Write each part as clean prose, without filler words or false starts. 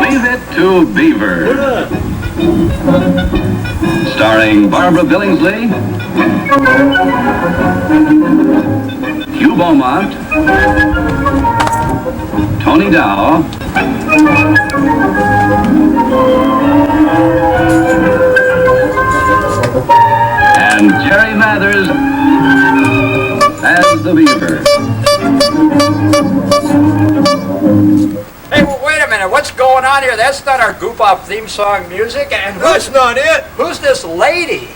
Leave It to Beaver. Starring Barbara Billingsley, Hugh Beaumont, Tony Dow, and Jerry Mathers as the Beaver. Hey, well, wait a minute. What's going on here? That's not our Goof-Off theme song music. And That's not it. Who's this lady?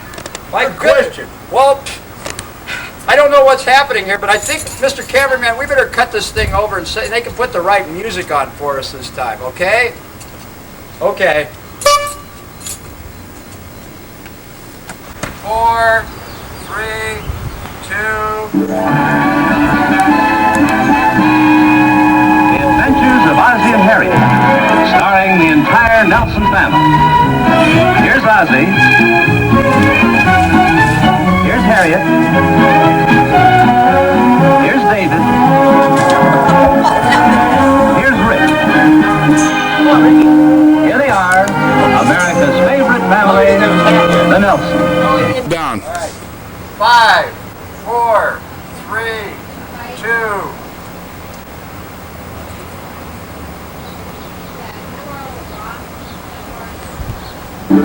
My Good question. Well, I don't know what's happening here, but I think, Mr. Cameraman, we better cut this thing over and say they can put the right music on for us this time, okay? Okay. 4, 3, 2. The Adventures of Ozzie and Harriet, starring the entire Nelson family. Here's Ozzie. Here's Harriet. Here's David. Here's Rick. Here they are, America's favorite family, the Nelsons. Down. 5, 4, 3, 2. The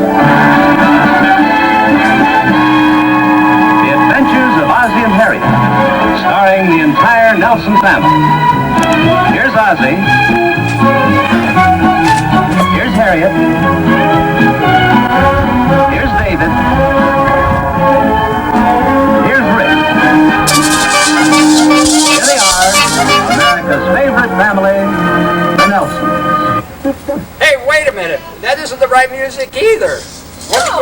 Adventures of Ozzie and Harriet, starring the entire Nelson family. Here's Ozzie. Here's Harriet. Here's David. Here's Rick. Here they are, America's favorite family, the Nelsons. Hey, wait a minute. That isn't the right music either.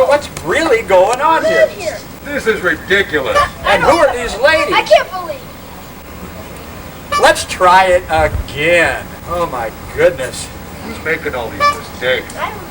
What's really going on here? This is ridiculous. And who are these ladies? I can't believe. Let's try it again. Oh my goodness. Who's making all these mistakes? I don't know.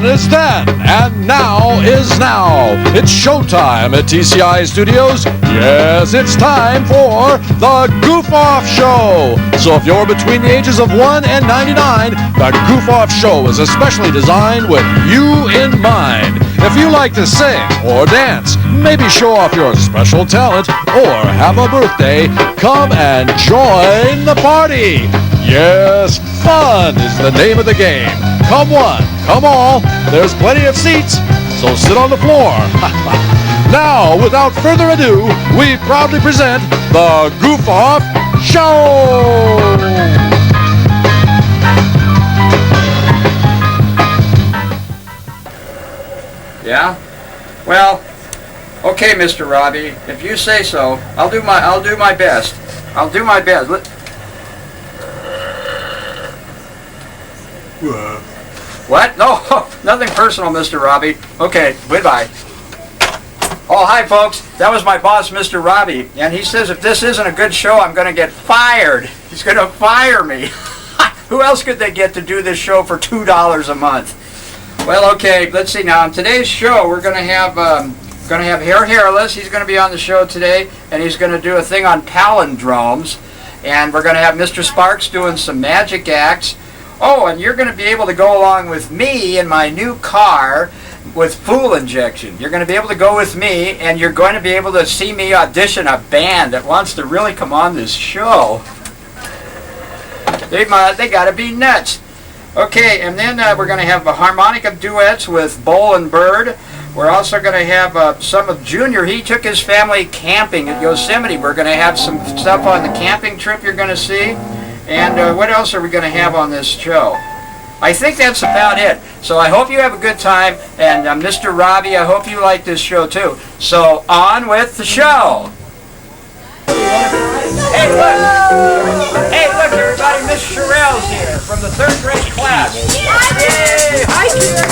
Is then, and now is now. It's showtime at TCI Studios. Yes, it's time for the Goof-Off-Show. So if you're between the ages of 1 and 99, the Goof-Off-Show is especially designed with you in mind. If you like to sing or dance, maybe show off your special talent, or have a birthday, come and join the party. Yes, fun is the name of the game. Come one, come all, there's plenty of seats, so sit on the floor. Now, without further ado, we proudly present the Goof-Off-Show! Yeah? Well, okay, Mr. Robbie, if you say so, I'll do my best. I'll do my best. What? No, nothing personal, Mr. Robbie. Okay, goodbye. Oh, hi, folks. That was my boss, Mr. Robbie, and he says if this isn't a good show, I'm going to get fired. He's going to fire me. Who else could they get to do this show for $2 a month? Well, okay, let's see now. On today's show, we're going to have Hair Hairless. He's going to be on the show today, and he's going to do a thing on palindromes, and we're going to have Mr. Sparks doing some magic acts. Oh, and you're going to be able to go along with me in my new car with Fool Injection. You're going to be able to go with me, and you're going to be able to see me audition a band that wants to really come on this show. They got to be nuts. Okay, and then we're going to have a harmonica duets with Bowl and Bird. We're also going to have some of Junior. He took his family camping at Yosemite. We're going to have some stuff on the camping trip you're going to see. And what else are we going to have on this show? I think that's about it. So I hope you have a good time. And Mr. Robbie, I hope you like this show too. So on with the show. Hey, look. Hey, look. Miles here from the 3rd grade class. Yay! Hi, dear.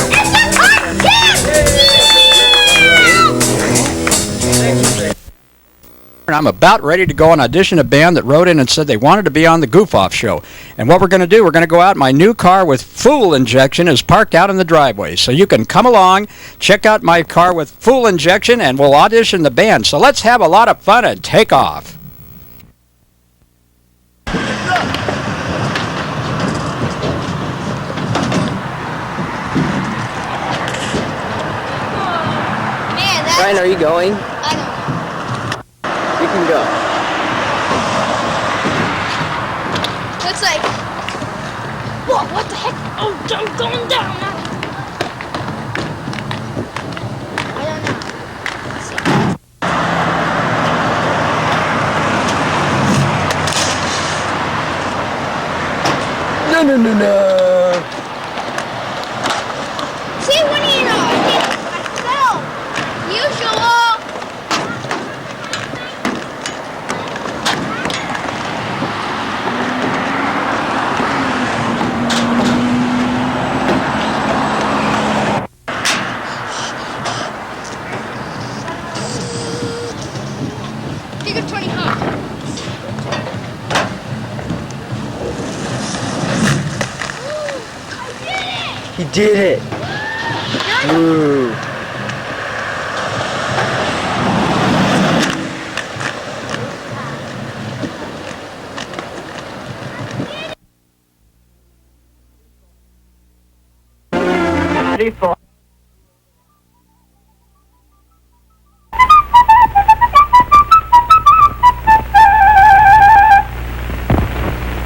I'm about ready to go and audition a band that wrote in and said they wanted to be on the Goof-Off-Show. And what we're going to do, we're going to go out. My new car with fuel injection is parked out in the driveway. So you can come along, check out my car with fuel injection, and we'll audition the band. So let's have a lot of fun and take off. Brian, are you going? I don't know. You can go. It's like, whoa, what the heck? Oh, I'm going down now. I don't know. Let's see. No. See, what do you know? I did it myself. Usual. Figure 20 hot. He did it. Ooh.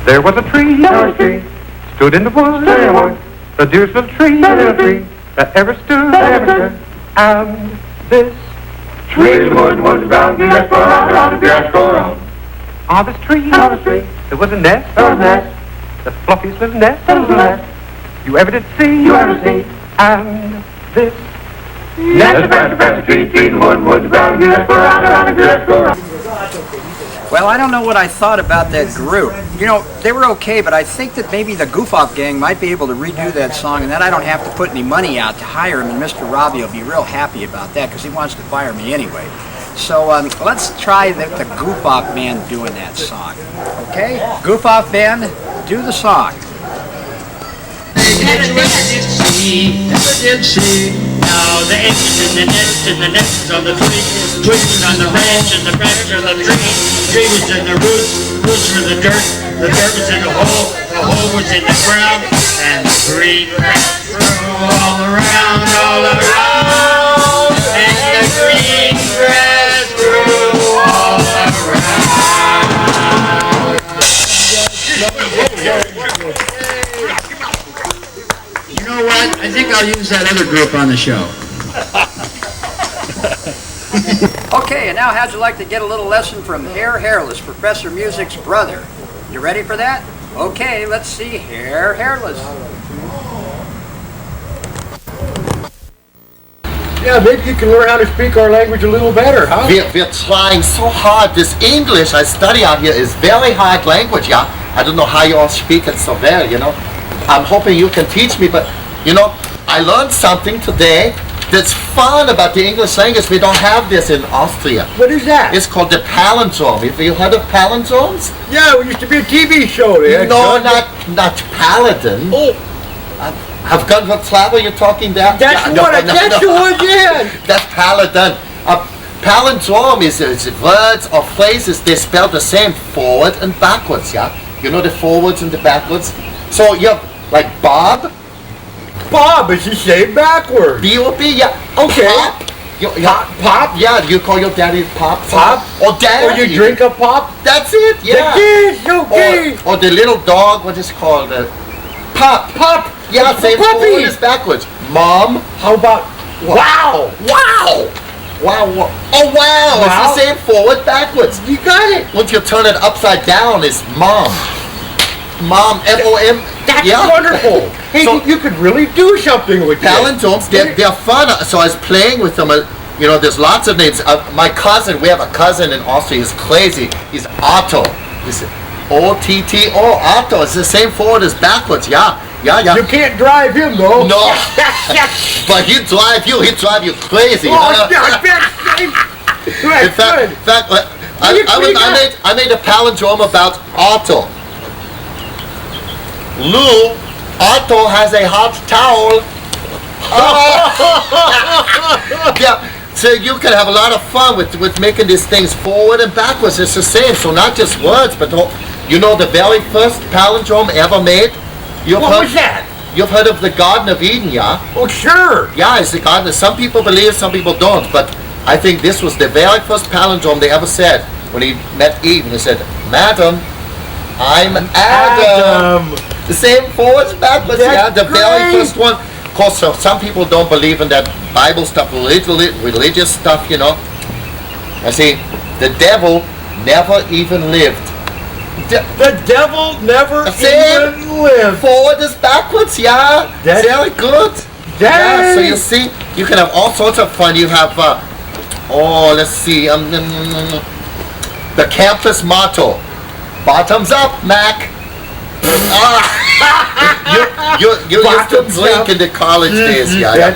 There was a tree, stood in the woods, the dearest little tree that ever stood, and this tree was round, yes, go round, yes, go round. On this tree, there was a nest, the fluffiest little nest, you ever did see, and this nest, tree, the woods round, yes, go round, yes, go round. Well, I don't know what I thought about that group. You know, they were okay, but I think that maybe the Goof-Off gang might be able to redo that song, and then I don't have to put any money out to hire him, and Mr. Robbie will be real happy about that because he wants to fire me anyway. So let's try the Goof-Off band doing that song. Okay? Goof-Off band, do the song. Never did see. Now the eggs in the nest on the tree, twigs on the branch, and the branch on the tree. Tree was in the roots were the dirt was in the hole was in the ground, and the green grass grew all around, and the green grass grew all around. You know what? I think I'll use that other group on the show. Okay, and now how'd you like to get a little lesson from Hair Hairless, Professor Music's brother? You ready for that? Okay, let's see Hair Hairless. Yeah, maybe you can learn how to speak our language a little better, huh? We're trying so hard. This English I study out here is very hard language, yeah? I don't know how you all speak it so well, you know? I'm hoping you can teach me, but, you know, I learned something today that's fun about the English language. We don't have this in Austria. What is that? It's called the palindrome. Have you heard of palindromes? Yeah, it used to be a TV show. No, not Paladin. Oh. Have gun for travel you're talking there? That's the one, that's the one, yeah. That's Paladin. Palindrome is words or phrases, they spell the same forward and backwards, yeah? You know the forwards and the backwards? So you have, like Bob. Bob is the same backwards. B-O-B, yeah. Okay. Pop. Pop? Yeah, you call your daddy Pop? Pop? Or Daddy. Or you drink a pop? That's it, yeah. The kids, okay. Or the little dog, what is it called? Pop. Pop. Yeah, same forward is backwards. Mom. How about wow? Wow. Wow. Oh, wow. It's the same forward backwards. You got it. Once you turn it upside down, it's mom. Mom, M-O-M. That's wonderful. Hey, so, you could really do something with palindromes. They're fun. So I was playing with them. You know, there's lots of names. My cousin, we have a cousin in Austria. He's crazy. He's Otto. He's O-T-T-O, Otto. It's the same forward as backwards. Yeah. You can't drive him though. No. But he'd drive you crazy. Oh, yeah, In fact, I made a palindrome about Otto. Lou, Otto has a hot towel. Yeah, so you can have a lot of fun with making these things forward and backwards. It's the same, so not just words, but you know the very first palindrome ever made? What was that? You've heard of the Garden of Eden, yeah? Oh, sure. Yeah, it's the garden. Some people believe, some people don't, but I think this was the very first palindrome they ever said when he met Eve, and he said, "Madam, I'm Adam." The same forwards, backwards, yeah, the very first one. Of course, so some people don't believe in that Bible stuff, religious stuff, you know. I see, the devil never even lived. The devil never even lived. Forward is backwards, yeah. Very good. Yeah, so you see, you can have all sorts of fun. You have, let's see, the campus motto, bottoms up, Mac. You used to drink in the college days, yeah.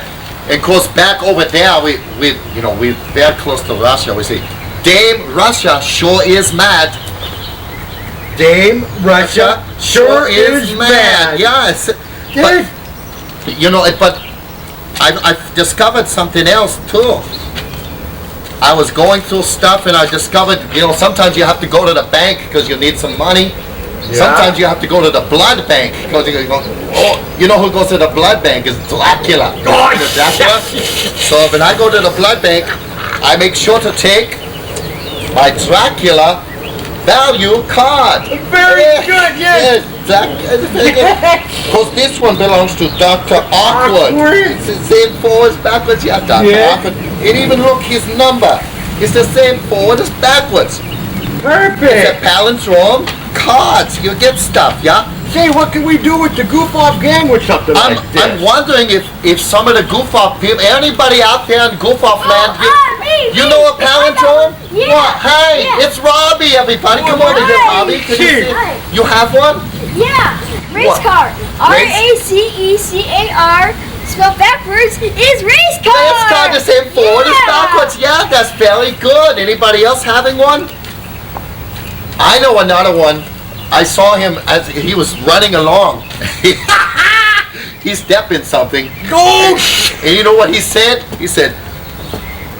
And of course, back over there, we're very close to Russia. We say, Dame Russia sure is mad. Dame Russia sure is mad. Yes. But, but I've discovered something else too. I was going through stuff and I discovered, sometimes you have to go to the bank because you need some money. Yeah. Sometimes you have to go to the blood bank because you know who goes to the blood bank is Dracula. Dracula. So when I go to the blood bank, I make sure to take my Dracula value card. Very good, yes. Because this one belongs to Dr. Awkward. It's the same forwards, backwards. Yeah, Dr. Awkward. And even look, his number. It's the same forward as backwards. Perfect. It's a palindrome. Cards. You get stuff, yeah? Say, what can we do with the Goof-Off gang with something like this? I'm wondering if some of the Goof-Off people, anybody out there in Goof-Off land, you know a palindrome? Yeah. What? Hey, it's Robbie, everybody. Come over here, Robbie. You have one? Yeah, race car. R-A-C-E-C-A-R, spelled backwards, is race car. Race car, the same forward as backwards. Yeah, that's very good. Anybody else having one? I know another one. I saw him as he was running along. He stepped in something. Go! And you know what he said? He said,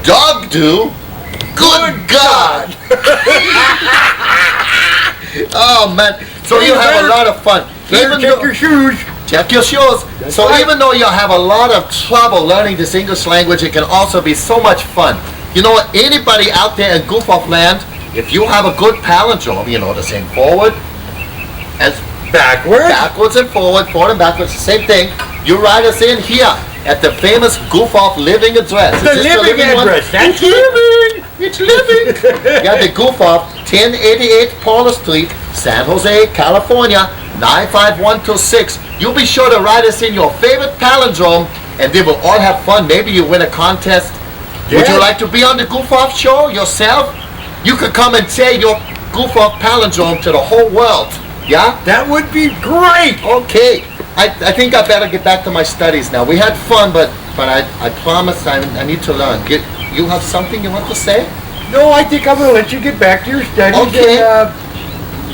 "Dog do. Good God." Oh man. So you have a lot of fun. Check your shoes. Check your shoes. So even though you have a lot of trouble learning this English language, it can also be so much fun. You know what? Anybody out there in Goof-Off land, if you have a good palindrome, the same forward as backwards and forward and backwards, the same thing. You write us in here at the famous Goof-Off living address. The living address. That's It's living. Yeah, the Goof-Off, 1088 Paula Street, San Jose, California, 95126. You'll be sure to write us in your favorite palindrome, and they will all have fun. Maybe you win a contest. Yeah. Would you like to be on the Goof-Off show yourself? You could come and say your Goof-Off palindrome to the whole world. Yeah? That would be great. Okay. I think I better get back to my studies now. We had fun, but I promise I need to learn. You have something you want to say? No, I think I'm going to let you get back to your studies. Okay. And,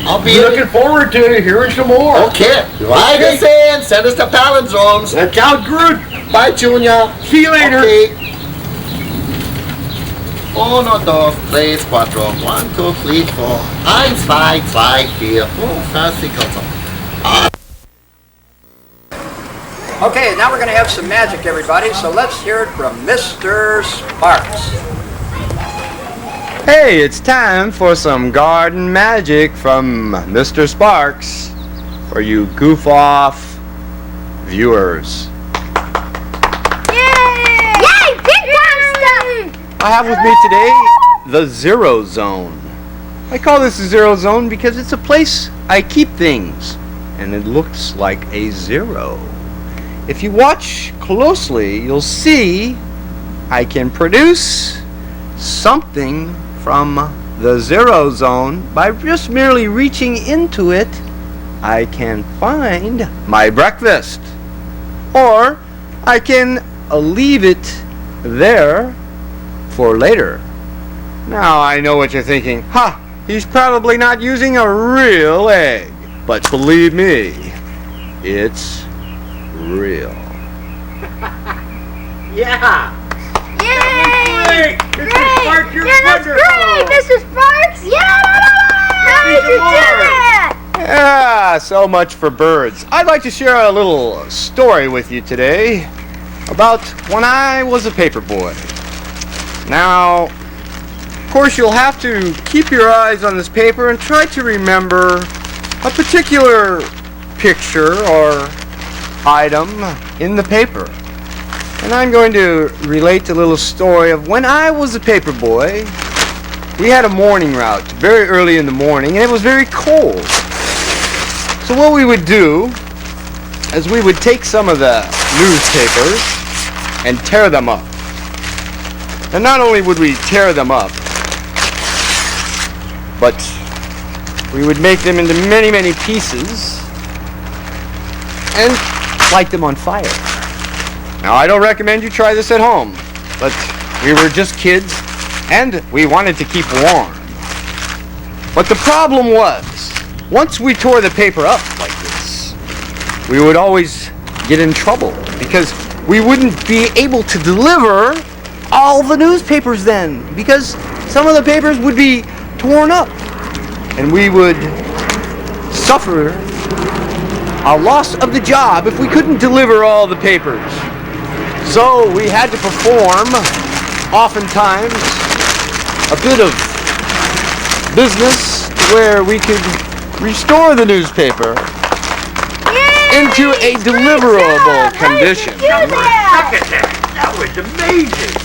I'll be looking forward to hearing some more. Okay. Write us in. Send us the palindromes. That sounds good. Bye, Junior. See you later. Okay. 1, 2, 3, 4. 1, 2, 3, 4. 1, 2, 3, 4, 5, 6, 7. Okay, now we're going to have some magic, everybody. So let's hear it from Mr. Sparks. Hey, it's time for some garden magic from Mr. Sparks for you Goof-Off viewers. Yay! Yay! Big time stuff! I have with me today the Zero Zone. I call this the Zero Zone because it's a place I keep things, and it looks like a zero. If you watch closely, you'll see I can produce something from the zero zone, by just merely reaching into it, I can find my breakfast. Or I can leave it there for later. Now I know what you're thinking. He's probably not using a real egg. But believe me, it's real. Yeah. Yay! Great! Mr. Sparks, you're that's wonderful. great, Mr. Sparks! Yeah! How did you do that? Yeah, so much for birds. I'd like to share a little story with you today about when I was a paper boy. Now, of course, you'll have to keep your eyes on this paper and try to remember a particular picture or item in the paper. And I'm going to relate a little story of when I was a paper boy. We had a morning route very early in the morning, and it was very cold. So what we would do is we would take some of the newspapers and tear them up. And not only would we tear them up, but we would make them into many, many pieces and light them on fire. Now, I don't recommend you try this at home, but we were just kids and we wanted to keep warm. But the problem was, once we tore the paper up like this, we would always get in trouble because we wouldn't be able to deliver all the newspapers then, because some of the papers would be torn up and we would suffer a loss of the job if we couldn't deliver all the papers. So we had to perform, oftentimes, a bit of business where we could restore the newspaper into a deliverable condition. Look at that. That was amazing.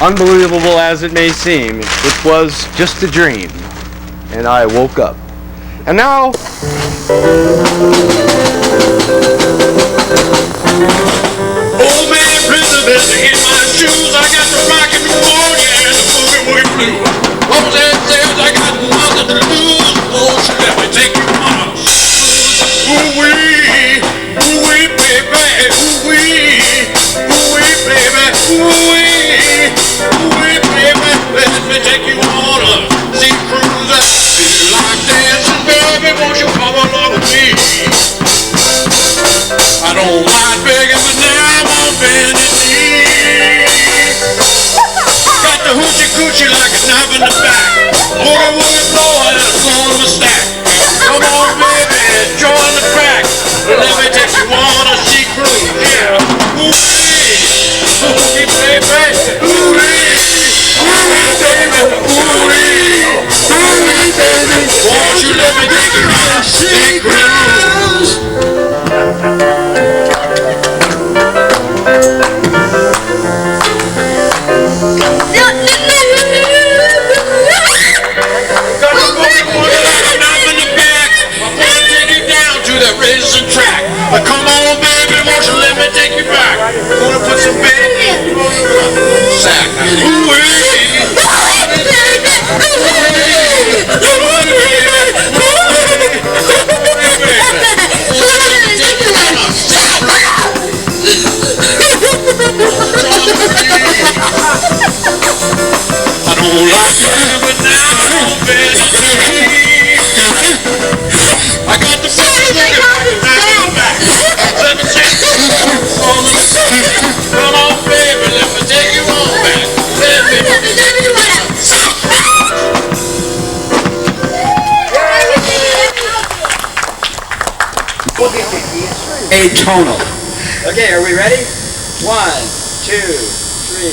Unbelievable as it may seem, it was just a dream. And I woke up. And now... Old man Elizabeth in my shoes. I got the rock and roll, yeah, and the boogie woogie blue. What was that says? I got nothing to lose. Oh, she let me take you on. Ooh-wee, ooh-wee, baby, ooh-wee, ooh-wee, baby, ooh-wee, ooh-wee, baby. Let me take you on a sea cruise. Feel like dancing, baby, won't you come along with me? I don't mind begging, but now I'm on bended knee. Got the hoochie coochie like a knife in the back. Boogie woogie blowing and a blowing my stack. Come on, baby, join the crack. Let me take you on a sea cruise, yeah. Ooh-wee, ooh-wee, baby, ooh-wee, ooh-wee, baby, ooh-wee, ooh-wee, baby. Won't you let me take you on a sea cruise? Racing track. But come on, baby, won't you let me take you back? Gonna put some baby in the sack. Ooh-wee, I don't like you, but now I'm better. I got the best back. Let me take you on the come on, baby, let me take you on back. Let me take you on. Atonal. Okay, are we ready? 1, 2, 3,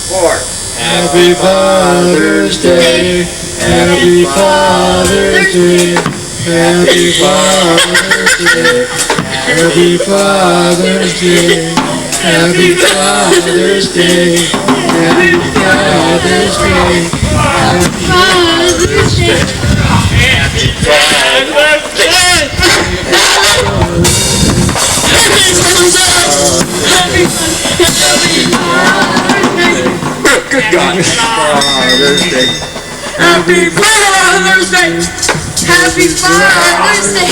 4. Happy Father's Day. Happy Father's Day. Happy Father's Day. Happy Father's Day. Happy Father's Day. Happy Father's Day. Happy Father's Day. Happy Father's Day. Happy Father's Day. Good God. Father's Day. Happy Father's Day. Happy Father's Day.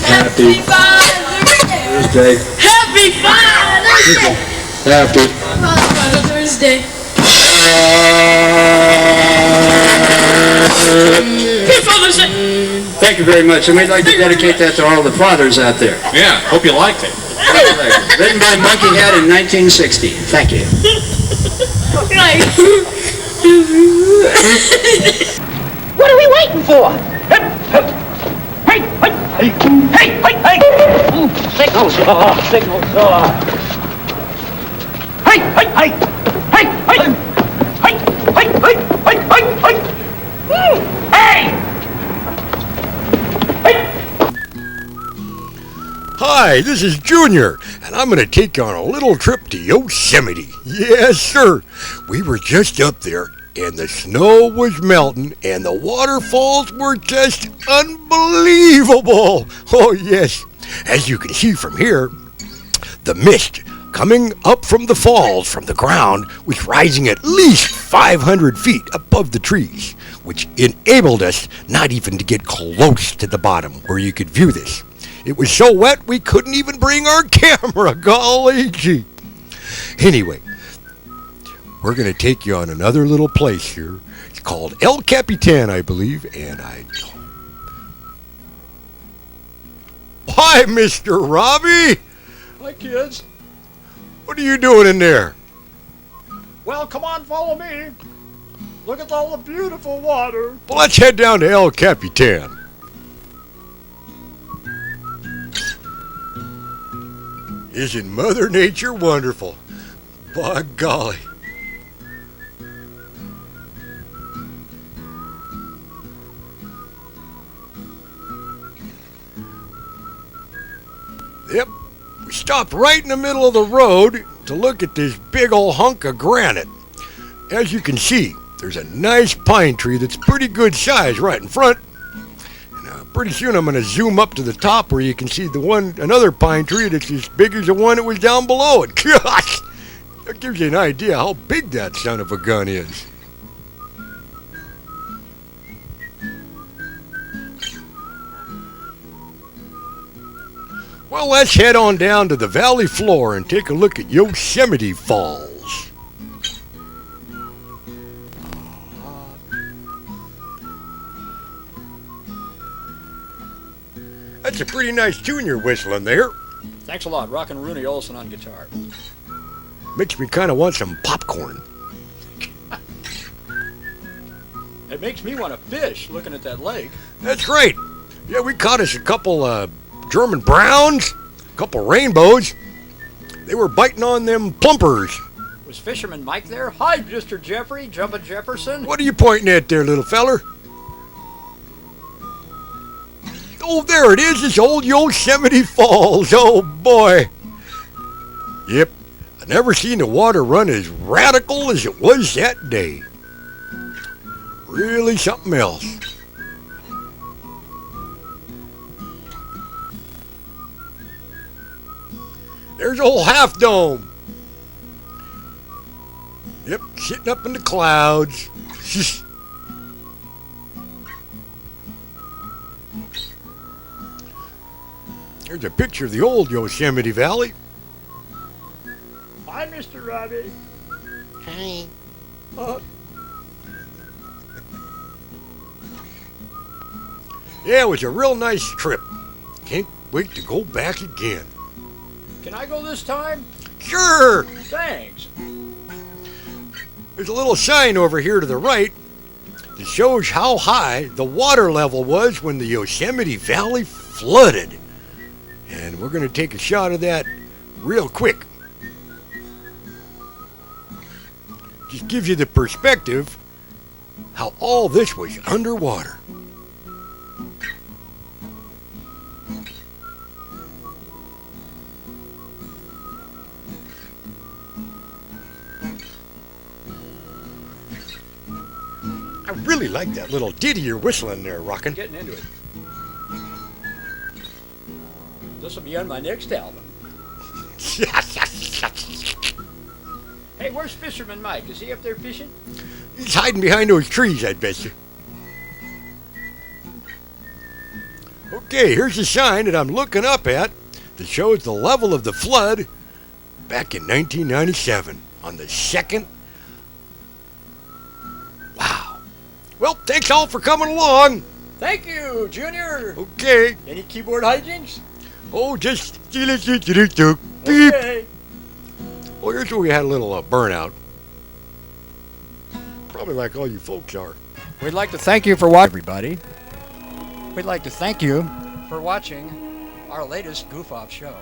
Happy Father's Day. Happy Father's Day. Happy. Father's Day. Happy Father's Day. Thank you very much, and we'd like to dedicate that to all the fathers out there. Yeah, hope you liked it. Written by Monkey Head in 1960. Thank you. What are we waiting for? Hey, hey, hey, hey, hey, hey! Signal saw, signal saw. Hey, hey, hey, hey, hey, hey, hey, hey, hey, hey, hey! Hi, this is Junior, and I'm going to take you on a little trip to Yosemite. Yes, sir. We were just up there, and the snow was melting, and the waterfalls were just unbelievable. Oh, yes. As you can see from here, the mist coming up from the falls from the ground was rising at least 500 feet above the trees, which enabled us not even to get close to the bottom where you could view this. It was so wet we couldn't even bring our camera, golly gee. Anyway, we're going to take you on another little place here. It's called El Capitan, I believe, and Hi, Mr. Robbie! Hi, kids. What are you doing in there? Well, come on, follow me. Look at all the beautiful water. Well, let's head down to El Capitan. Isn't Mother Nature wonderful? By golly. Yep, we stopped right in the middle of the road to look at this big old hunk of granite. As you can see, there's a nice pine tree that's pretty good size right in front. Pretty soon I'm going to zoom up to the top where you can see another pine tree that's as big as the one that was down below it. Gosh, that gives you an idea how big that son of a gun is. Well, let's head on down to the valley floor and take a look at Yosemite Falls. That's a pretty nice tune you're whistling there. Thanks a lot, rockin' Rooney Olsen on guitar. Makes me kind of want some popcorn. It makes me want to fish looking at that lake. That's great. Yeah, we caught us a couple German browns, a couple rainbows. They were biting on them plumpers. Was Fisherman Mike there? Hi, Mr. Jeffrey, Jumpin' Jefferson. What are you pointing at there, little feller? Oh, there it is, this old Yosemite Falls. Oh, boy. Yep, I never seen the water run as radical as it was that day. Really something else. There's old Half Dome. Yep, sitting up in the clouds. Here's a picture of the old Yosemite Valley. Hi, Mr. Robbie. Hi. Yeah, it was a real nice trip. Can't wait to go back again. Can I go this time? Sure. Thanks. There's a little sign over here to the right that shows how high the water level was when the Yosemite Valley flooded. And we're going to take a shot of that real quick. Just gives you the perspective how all this was underwater. I really like that little ditty you're whistling there, Rockin'. Getting into it. This will be on my next album. Hey, where's Fisherman Mike? Is he up there fishing? He's hiding behind those trees, I bet you. Okay, here's a sign that I'm looking up at that shows the level of the flood back in 1997 on the 2nd. Wow. Well, thanks all for coming along. Thank you, Junior. Okay. Any keyboard hijinks? Oh, just beep. Okay. Well, here's where we had a little burnout. Probably like all you folks are. We'd like to thank you for watching, everybody. We'd like to thank you for watching our latest Goof-Off show.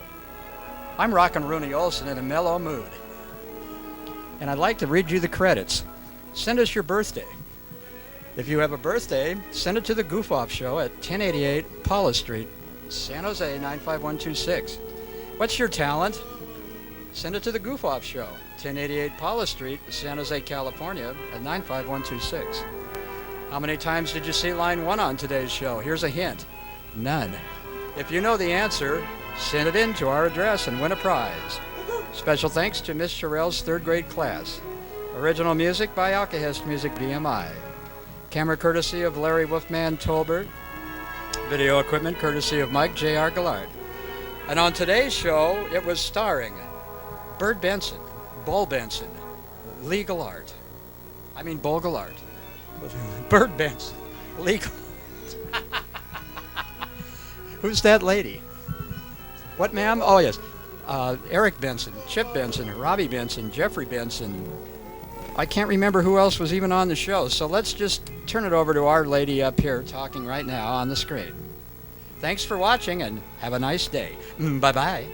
I'm rockin' Rooney Olsen in a mellow mood. And I'd like to read you the credits. Send us your birthday. If you have a birthday, send it to the Goof-Off Show at 1088 Paula Street, San Jose 95126. What's your talent? Send it to the Goof-Off Show, 1088 Paula Street, San Jose, California at 95126. How many times did you see line 1 on today's show? Here's a hint. None. If you know the answer, send it in to our address and win a prize. Special thanks to Miss Sherrell's 3rd grade class. Original music by Alkahest Music BMI. Camera courtesy of Larry Wolfman Tolbert. Video equipment courtesy of Mike J.R. Gillard. And on today's show, it was starring Bert Benson, Bull Benson, Lee Gillard. Bull Gillard. Bert Benson, Lee Gillard. Who's that lady? What, ma'am? Oh, yes. Eric Benson, Chip Benson, Robbie Benson, Jeffrey Benson. I can't remember who else was even on the show, so let's just turn it over to our lady up here talking right now on the screen. Thanks for watching and have a nice day. Bye-bye.